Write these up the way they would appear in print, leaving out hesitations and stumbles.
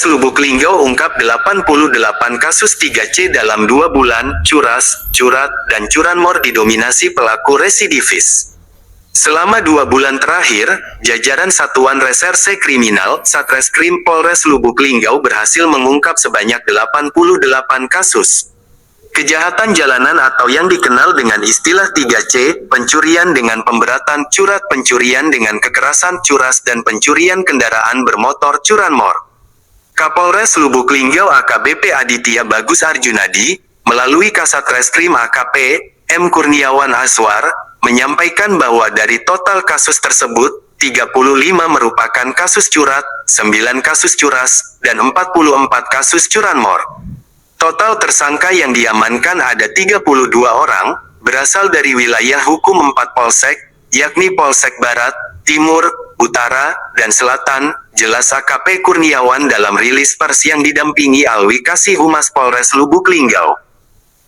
Lubuk Linggau ungkap 88 kasus 3C dalam 2 bulan, curas, curat, dan curanmor didominasi pelaku residivis. Selama 2 bulan terakhir, jajaran Satuan Reserse Kriminal Satreskrim Polres Lubuk Linggau berhasil mengungkap sebanyak 88 kasus kejahatan jalanan atau yang dikenal dengan istilah 3C, pencurian dengan pemberatan, curat, pencurian dengan kekerasan, curas, dan pencurian kendaraan bermotor, curanmor. Kapolres Lubuk Linggau AKBP Aditya Bagus Arjunadi, melalui Kasat Reskrim AKP, M. Kurniawan Aswar, menyampaikan bahwa dari total kasus tersebut, 35 merupakan kasus curat, 9 kasus curas, dan 44 kasus curanmor. Total tersangka yang diamankan ada 32 orang, berasal dari wilayah hukum 4 polsek, yakni Polsek Barat, Timur, Utara, dan Selatan, jelas AKP Kurniawan dalam rilis pers yang didampingi Alwi Kasih Humas Polres Lubuk Linggau.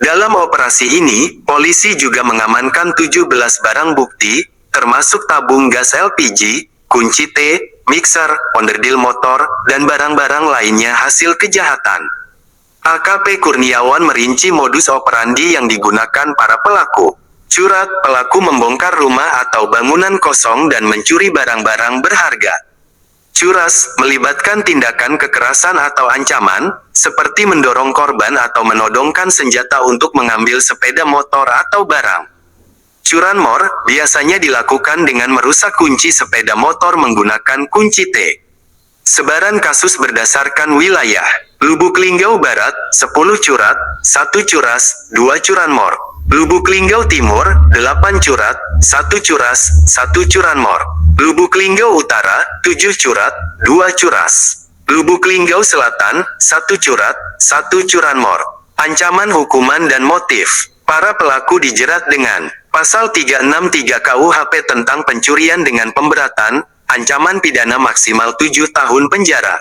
Dalam operasi ini, polisi juga mengamankan 17 barang bukti, termasuk tabung gas LPG, kunci T, mixer, onderdil motor, dan barang-barang lainnya hasil kejahatan. AKP Kurniawan merinci modus operandi yang digunakan para pelaku. Curat, pelaku membongkar rumah atau bangunan kosong dan mencuri barang-barang berharga. Curas, melibatkan tindakan kekerasan atau ancaman, seperti mendorong korban atau menodongkan senjata untuk mengambil sepeda motor atau barang. Curanmor, biasanya dilakukan dengan merusak kunci sepeda motor menggunakan kunci T. Sebaran kasus berdasarkan wilayah. Lubuk Linggau Barat, 10 curat, 1 curas, 2 curanmor. Lubuk Linggau Timur, 8 curat, 1 curas, 1 curanmor. Lubuk Linggau Utara, 7 curat, 2 curas. Lubuk Linggau Selatan, 1 curat, 1 curanmor. Ancaman hukuman dan motif. Para pelaku dijerat dengan Pasal 363 KUHP tentang pencurian dengan pemberatan, ancaman pidana maksimal 7 tahun penjara.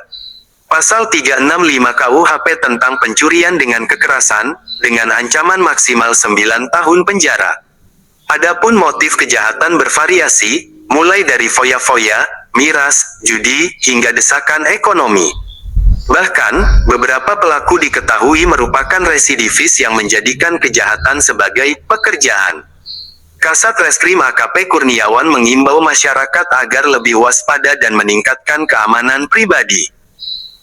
Pasal 365 KUHP tentang pencurian dengan kekerasan, dengan ancaman maksimal 9 tahun penjara. Adapun motif kejahatan bervariasi, mulai dari foya-foya, miras, judi, hingga desakan ekonomi. Bahkan, beberapa pelaku diketahui merupakan residivis yang menjadikan kejahatan sebagai pekerjaan. Kasat Reskrim AKP Kurniawan mengimbau masyarakat agar lebih waspada dan meningkatkan keamanan pribadi.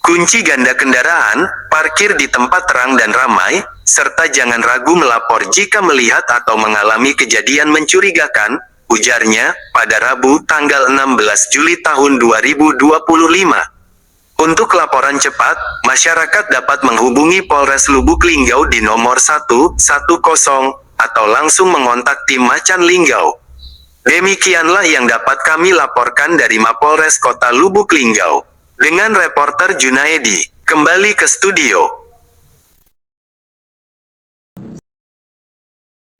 Kunci ganda kendaraan, parkir di tempat terang dan ramai, serta jangan ragu melapor jika melihat atau mengalami kejadian mencurigakan, ujarnya, pada Rabu, tanggal 16 Juli tahun 2025. Untuk laporan cepat, masyarakat dapat menghubungi Polres Lubuk Linggau di nomor 110, atau langsung mengontak tim Macan Linggau. Demikianlah yang dapat kami laporkan dari Mapolres Kota Lubuk Linggau. Dengan reporter Junaedi, kembali ke studio.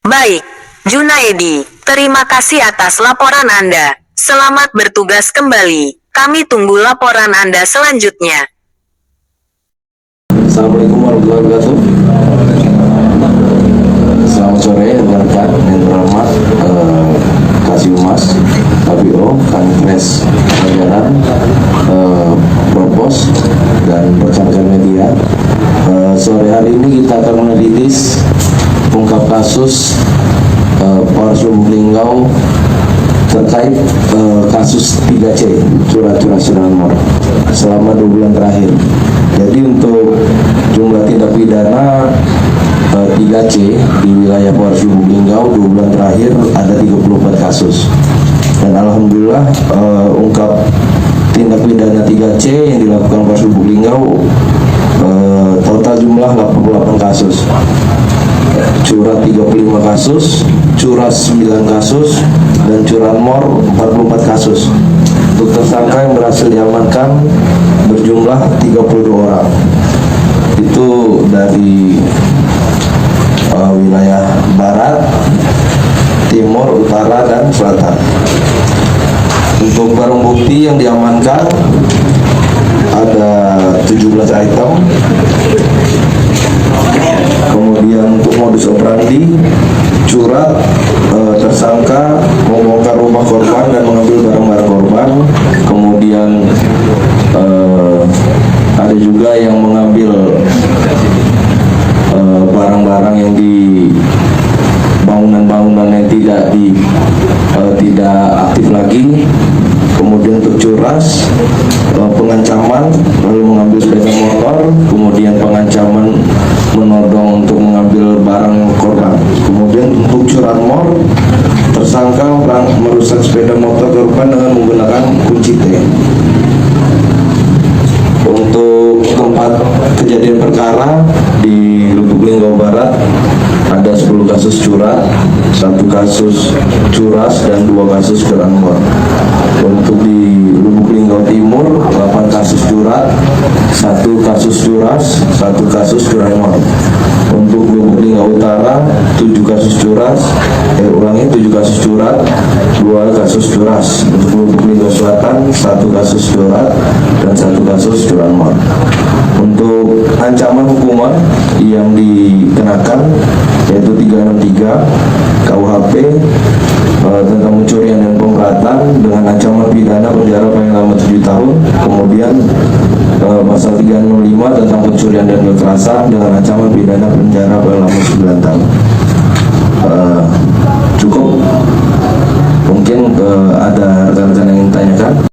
Baik, Junaedi, terima kasih atas laporan Anda. Selamat bertugas kembali. Kami tunggu laporan Anda selanjutnya. Assalamualaikum warahmatullahi wabarakatuh. Selamat sore rekan-rekan yang terhormat, Kasih Humas, KBO, Kanwes Pelayanan, Propos, dan rekan-rekan media. Sore hari ini kita akan meneliti ungkap kasus Polres Lubuk Linggau terkait kasus 3C curhat-curhat curanmor selama 2 bulan terakhir. Jadi untuk jumlah tindak pidana 3C di wilayah Polres Lubuk Linggau 2 bulan terakhir ada 34 kasus. Dan alhamdulillah ungkap tindak pidana 3C yang dilakukan Polres Lubuk Linggau total jumlah 88 kasus. Curat 35 kasus, curas 9 kasus, dan curanmor 44 kasus. Untuk tersangka yang berhasil diamankan berjumlah 32 orang. Itu dari wilayah Barat, Timur, Utara, dan Selatan. Untuk barang bukti yang diamankan ada 17 item. Kemudian untuk modus operandi, curat, tersangka membongkar rumah korban dan mengambil barang-barang korban. Kemudian ada ada juga yang mengambil barang-barang yang di bangunan-bangunan yang tidak aktif lagi. Kemudian untuk curas, pengancaman, lalu mengambil sepeda motor, kemudian pengancaman menodong untuk mengambil barang korban. Kemudian untuk curanmor, tersangka merusak sepeda motor korban dengan menggunakan kunci T. Untuk tempat kejadian perkara di Lubuk Linggau Barat ada 10 kasus curat, 1 kasus curas, dan 2 kasus curanmor. Untuk di Lubuk Linggau Timur 8 kasus curat, 1 kasus curas, 1 kasus curanmor. Untuk Lubuk Linggau Utara 7 kasus curas, 7 kasus curat, 2 kasus curas. Untuk Lubuk Linggau Selatan 1 kasus curat dan 1 kasus curanmor. Untuk ancaman hukuman yang dikenakan yaitu 363 KUHP tentang pencurian dan pemberatan dengan ancaman pidana penjara paling lama 7 tahun. Kemudian pasal 365 tentang pencurian dan kekerasan dengan ancaman pidana penjara paling lama 9 tahun. Cukup. Mungkin ada rekan-rekan yang ingin tanyakan.